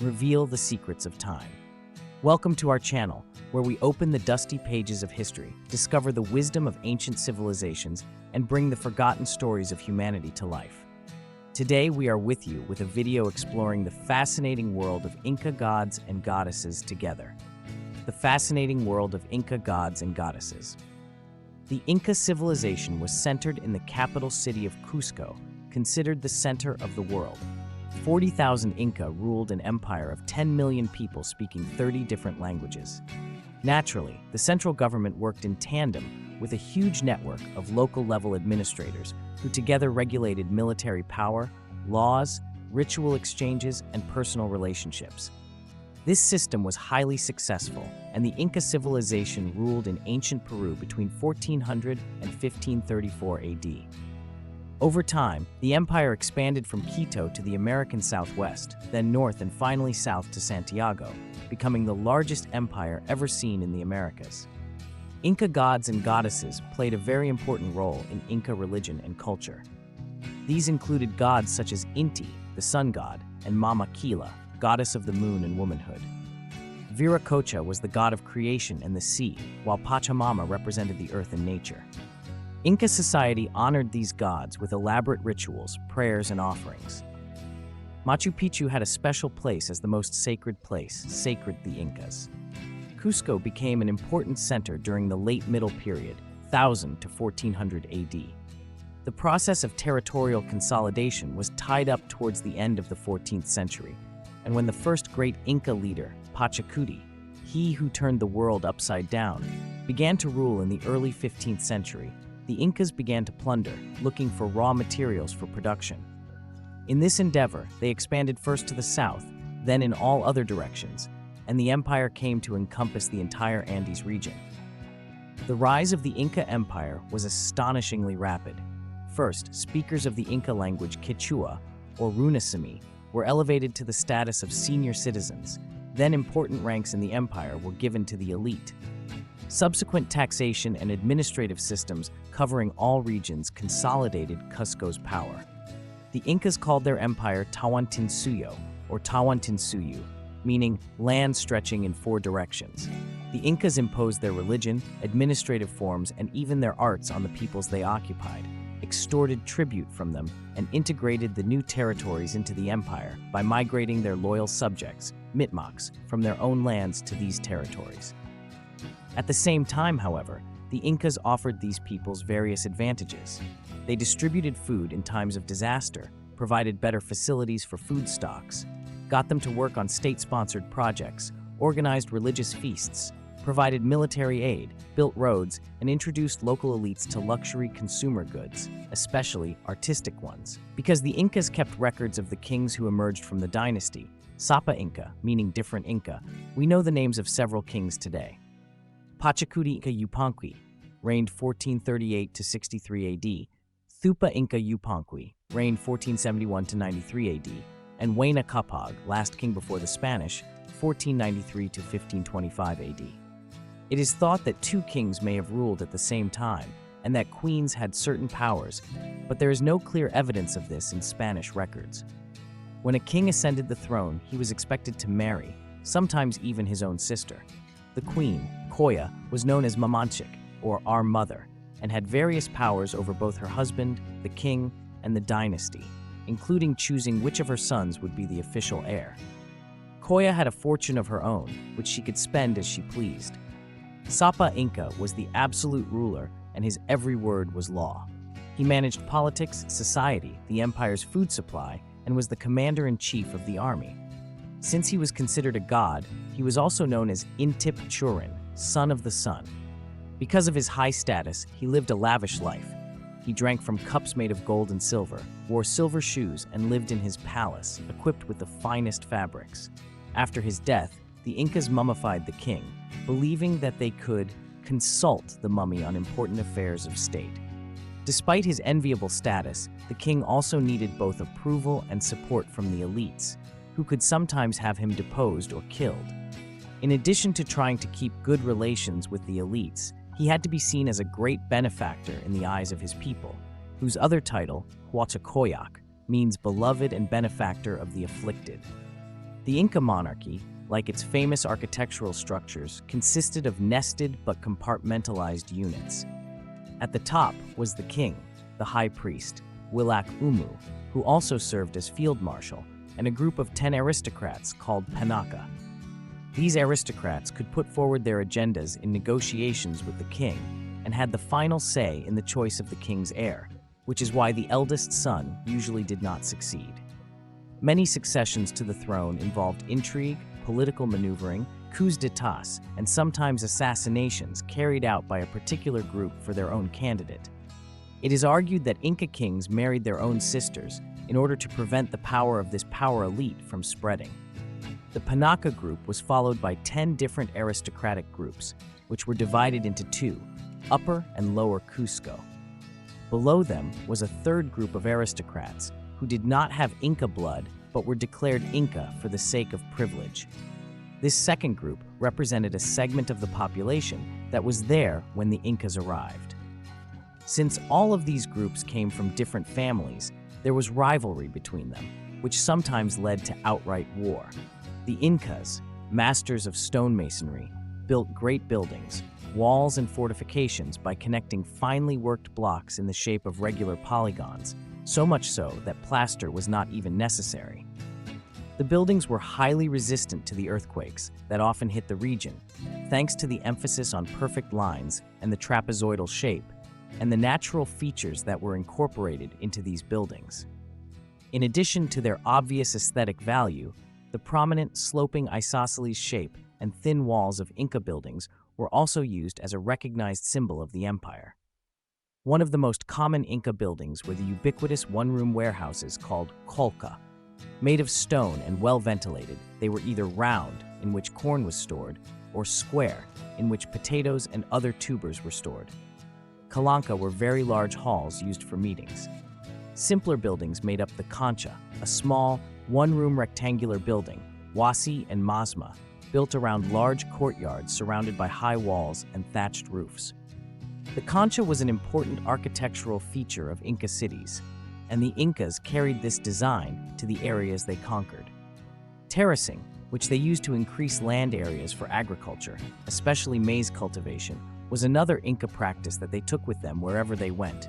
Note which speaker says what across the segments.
Speaker 1: reveal the secrets of time. Welcome to our channel, where we open the dusty pages of history, discover the wisdom of ancient civilizations, and bring the forgotten stories of humanity to life. Today we are with you with a video exploring the fascinating world of Inca gods and goddesses together. The fascinating world of Inca gods and goddesses. The Inca civilization was centered in the capital city of Cusco, considered the center of the world. 40,000 Inca ruled an empire of 10 million people speaking 30 different languages. Naturally, the central government worked in tandem with a huge network of local-level administrators who together regulated military power, laws, ritual exchanges, and personal relationships. This system was highly successful, and the Inca civilization ruled in ancient Peru between 1400 and 1534 AD. Over time, the empire expanded from Quito to the American Southwest, then north and finally south to Santiago, becoming the largest empire ever seen in the Americas. Inca gods and goddesses played a very important role in Inca religion and culture. These included gods such as Inti, the sun god, and Mama-Killa, goddess of the moon and womanhood. Viracocha was the god of creation and the sea, while Pachamama represented the earth and nature. Inca society honored these gods with elaborate rituals, prayers, and offerings. Machu Picchu had a special place as the most sacred place, sacred the Incas. Cusco became an important center during the late Middle Period, 1000 to 1400 AD. The process of territorial consolidation was tied up towards the end of the 14th century, and when the first great Inca leader, Pachacuti, he who turned the world upside down, began to rule in the early 15th century, the Incas began to plunder, looking for raw materials for production. In this endeavor, they expanded first to the south, then in all other directions, and the empire came to encompass the entire Andes region. The rise of the Inca Empire was astonishingly rapid. First, speakers of the Inca language Quechua, or Runasimi, were elevated to the status of senior citizens. Then important ranks in the empire were given to the elite. Subsequent taxation and administrative systems covering all regions consolidated Cusco's power. The Incas called their empire Tawantinsuyo, or Tawantinsuyu, meaning land stretching in 4 directions. The Incas imposed their religion, administrative forms, and even their arts on the peoples they occupied, extorted tribute from them, and integrated the new territories into the empire by migrating their loyal subjects, Mitmocs, from their own lands to these territories. At the same time, however, the Incas offered these peoples various advantages. They distributed food in times of disaster, provided better facilities for food stocks, got them to work on state-sponsored projects, organized religious feasts, provided military aid, built roads, and introduced local elites to luxury consumer goods, especially artistic ones. Because the Incas kept records of the kings who emerged from the dynasty, Sapa Inca, meaning different Inca, we know the names of several kings today. Pachacuti Inca Yupanqui, reigned 1438 to 63 AD, Thupa Inca Yupanqui, reigned 1471 to 93 AD, and Huayna Capac, last king before the Spanish, 1493 to 1525 AD. It is thought that 2 kings may have ruled at the same time, and that queens had certain powers, but there is no clear evidence of this in Spanish records. When a king ascended the throne, he was expected to marry, sometimes even his own sister. The queen, Koya, was known as Mamanchik, or Our Mother, and had various powers over both her husband, the king, and the dynasty, including choosing which of her sons would be the official heir. Koya had a fortune of her own, which she could spend as she pleased. Sapa Inca was the absolute ruler, and his every word was law. He managed politics, society, the empire's food supply, and was the commander-in-chief of the army. Since he was considered a god, he was also known as Intip Churin, son of the sun. Because of his high status, he lived a lavish life. He drank from cups made of gold and silver, wore silver shoes, and lived in his palace, equipped with the finest fabrics. After his death, the Incas mummified the king, believing that they could consult the mummy on important affairs of state. Despite his enviable status, the king also needed both approval and support from the elites, who could sometimes have him deposed or killed. In addition to trying to keep good relations with the elites, he had to be seen as a great benefactor in the eyes of his people, whose other title, Huachacoyac, means beloved and benefactor of the afflicted. The Inca monarchy, like its famous architectural structures, consisted of nested but compartmentalized units. At the top was the king, the high priest, Wilak Umu, who also served as field marshal, and a group of 10 aristocrats called Panaka. These aristocrats could put forward their agendas in negotiations with the king and had the final say in the choice of the king's heir, which is why the eldest son usually did not succeed. Many successions to the throne involved intrigue, political maneuvering, coups d'état, and sometimes assassinations carried out by a particular group for their own candidate. It is argued that Inca kings married their own sisters in order to prevent the power of this power elite from spreading. The Panaka group was followed by 10 different aristocratic groups, which were divided into two, Upper and Lower Cusco. Below them was a third group of aristocrats who did not have Inca blood but were declared Inca for the sake of privilege. This second group represented a segment of the population that was there when the Incas arrived. Since all of these groups came from different families, there was rivalry between them, which sometimes led to outright war. The Incas, masters of stonemasonry, built great buildings, walls and fortifications by connecting finely worked blocks in the shape of regular polygons, so much so that plaster was not even necessary. The buildings were highly resistant to the earthquakes that often hit the region, thanks to the emphasis on perfect lines and the trapezoidal shape, and the natural features that were incorporated into these buildings. In addition to their obvious aesthetic value, the prominent sloping isosceles shape and thin walls of Inca buildings were also used as a recognized symbol of the empire. One of the most common Inca buildings were the ubiquitous one-room warehouses called colca. Made of stone and well ventilated, they were either round, in which corn was stored, or square, in which potatoes and other tubers were stored. Calanca were very large halls used for meetings. Simpler buildings made up the concha, a small, one-room rectangular building, wasi and masma, built around large courtyards surrounded by high walls and thatched roofs. The concha was an important architectural feature of Inca cities, and the Incas carried this design to the areas they conquered. Terracing, which they used to increase land areas for agriculture, especially maize cultivation, was another Inca practice that they took with them wherever they went.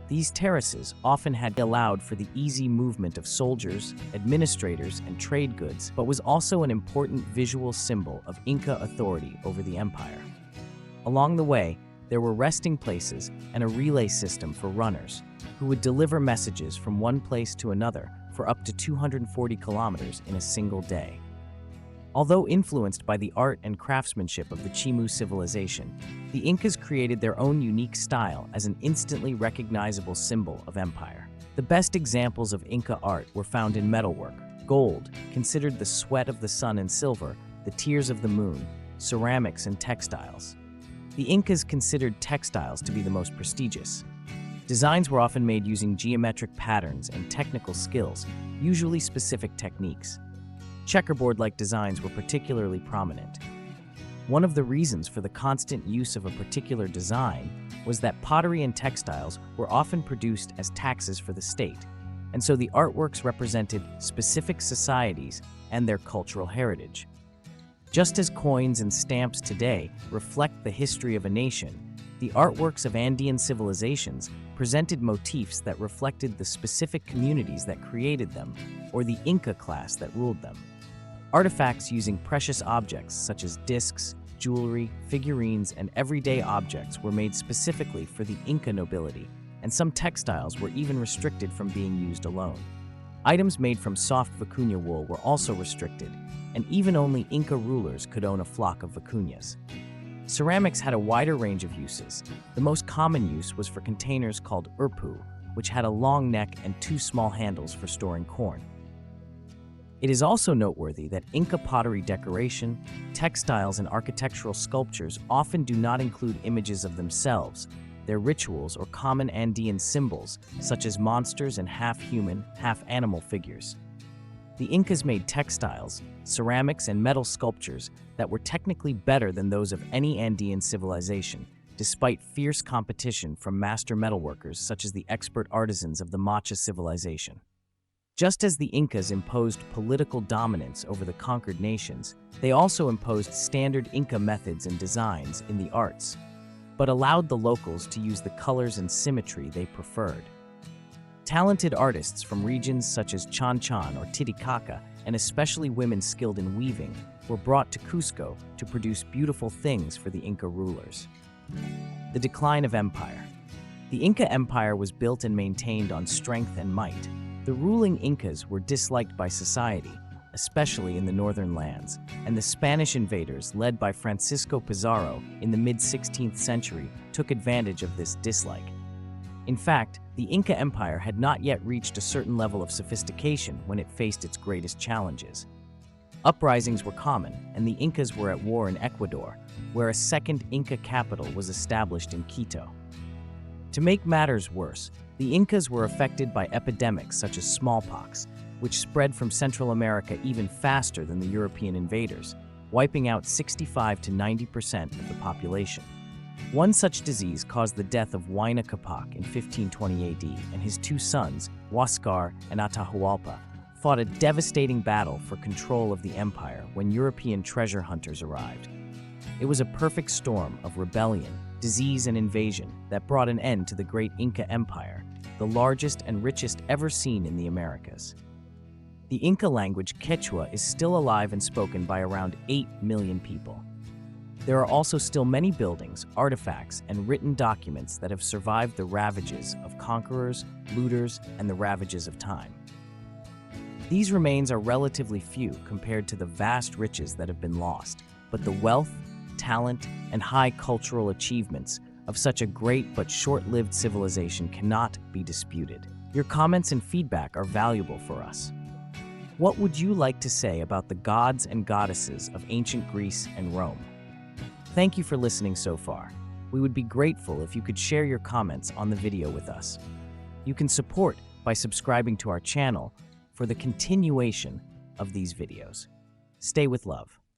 Speaker 1: These terraces often had allowed for the easy movement of soldiers, administrators, and trade goods, but was also an important visual symbol of Inca authority over the empire. Along the way, there were resting places and a relay system for runners, who would deliver messages from one place to another for up to 240 kilometers in a single day. Although influenced by the art and craftsmanship of the Chimu civilization, the Incas created their own unique style as an instantly recognizable symbol of empire. The best examples of Inca art were found in metalwork, gold, considered the sweat of the sun, and silver, the tears of the moon, ceramics, and textiles. The Incas considered textiles to be the most prestigious. Designs were often made using geometric patterns and technical skills, usually specific techniques. Checkerboard-like designs were particularly prominent. One of the reasons for the constant use of a particular design was that pottery and textiles were often produced as taxes for the state, and so the artworks represented specific societies and their cultural heritage. Just as coins and stamps today reflect the history of a nation, the artworks of Andean civilizations presented motifs that reflected the specific communities that created them, or the Inca class that ruled them. Artifacts using precious objects such as discs, jewelry, figurines, and everyday objects were made specifically for the Inca nobility, and some textiles were even restricted from being used alone. Items made from soft vicuña wool were also restricted, and even only Inca rulers could own a flock of vicuñas. Ceramics had a wider range of uses. The most common use was for containers called urpu, which had a long neck and two small handles for storing corn. It is also noteworthy that Inca pottery decoration, textiles, and architectural sculptures often do not include images of themselves, their rituals, or common Andean symbols, such as monsters and half-human, half-animal figures. The Incas made textiles, ceramics, and metal sculptures that were technically better than those of any Andean civilization, despite fierce competition from master metalworkers such as the expert artisans of the Macha civilization. Just as the Incas imposed political dominance over the conquered nations, they also imposed standard Inca methods and designs in the arts, but allowed the locals to use the colors and symmetry they preferred. Talented artists from regions such as Chan or Titicaca, and especially women skilled in weaving, were brought to Cusco to produce beautiful things for the Inca rulers. The decline of empire. The Inca Empire was built and maintained on strength and might. The ruling Incas were disliked by society, especially in the northern lands, and the Spanish invaders, led by Francisco Pizarro in the mid-16th century, took advantage of this dislike. In fact, the Inca Empire had not yet reached a certain level of sophistication when it faced its greatest challenges. Uprisings were common, and the Incas were at war in Ecuador, where a second Inca capital was established in Quito. To make matters worse, the Incas were affected by epidemics such as smallpox, which spread from Central America even faster than the European invaders, wiping out 65 to 90% of the population. One such disease caused the death of Huayna Capac in 1520 AD, and his two sons, Huascar and Atahualpa, fought a devastating battle for control of the empire when European treasure hunters arrived. It was a perfect storm of rebellion, disease, and invasion that brought an end to the great Inca Empire, the largest and richest ever seen in the Americas. The Inca language Quechua is still alive and spoken by around 8 million people. There are also still many buildings, artifacts, and written documents that have survived the ravages of conquerors, looters, and the ravages of time. These remains are relatively few compared to the vast riches that have been lost, but the wealth, talent, and high cultural achievements of such a great but short-lived civilization cannot be disputed. Your comments and feedback are valuable for us. What would you like to say about the gods and goddesses of ancient Greece and Rome? Thank you for listening so far. We would be grateful if you could share your comments on the video with us. You can support by subscribing to our channel for the continuation of these videos. Stay with love.